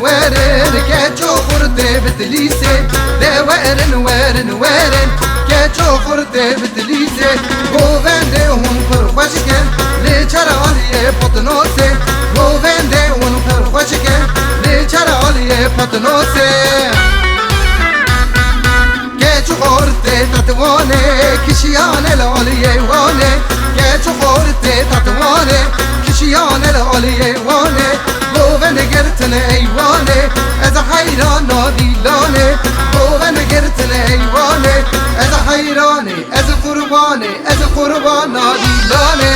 وارن كاتشو خورتي بتليسي ده وارن وارن وارن كاتشو خورتي بتليسي گوونده هون پرخوشکن لیچر آلیه پتنوسه گوونده هون پرخوشکن لیچر آلیه پتنوسه كاتشو خورتي تطوانه كشيان العليا وانه كاتشو خورتي تطوانه كشيان العليا وانه گوون گرتن ایوانه از حیران نادیلانه گوون گرتن ایوانه از حیرانه از قربان نادیلانه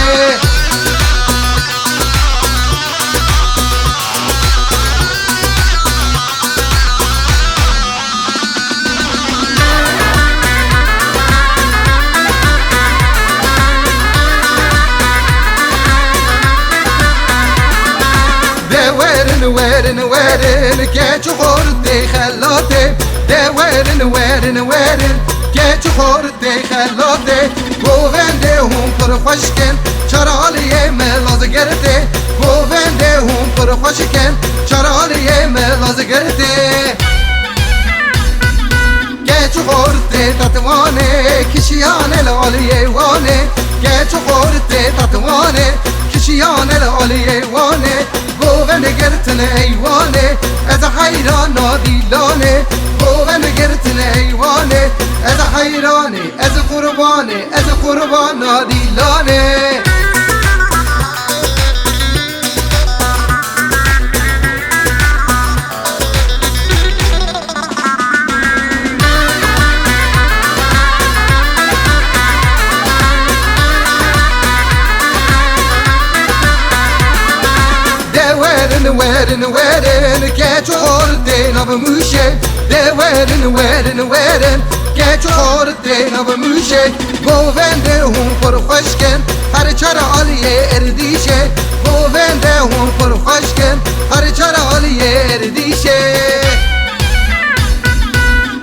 وارن وارن كاتشو خورتي خلاتي ده وارن وارن وارن كاتشو خورتي خلاتي گوونده هم پرخوشکن چرالیه ملاز گرده گوونده هم پرخوشکن چرالیه ملاز گرده كاتشو خورتي تطوانه كشيان العليا وانه كاتشو خورتي تطوانه كشيان العليا وانه گوون گرتن ایوانه از حیران نادیلانه گوون گرتن ایوانه از حیرانه از قربان نادیلانه وارن وارن كاتشو خورتي نبموشه ده وارن وارن وارن كاتشو خورتي نبموشه گوونده هم پرخوشکن هر چر عالیه اردیشه گوونده هم پرخوشکن هر چر عالیه اردیشه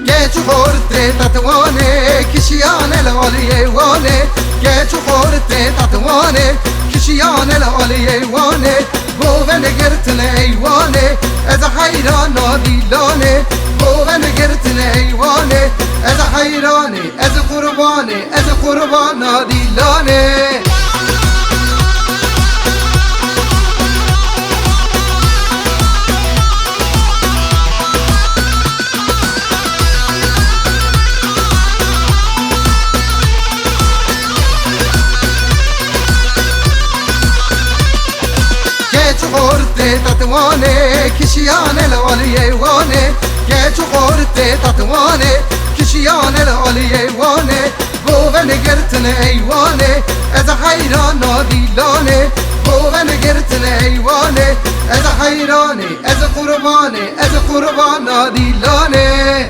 كاتشو خورتي تطوانه كشيان العليا وانه كاتشو خورتي تطوانه كشيان العليا وانه گوون گرتن ایوانه از حیران نادیلانه گوون گرتن ایوانه از حیرانه از قربان نادیلانه خورتي تطوانه كشيان العليا وانه كاتشو خورتي تطوانه كشيان العليا وانه گوون گرتن ایوانه از حیران نادیلانه گوون گرتن ایوانه از حیرانه از قربان نادیلانه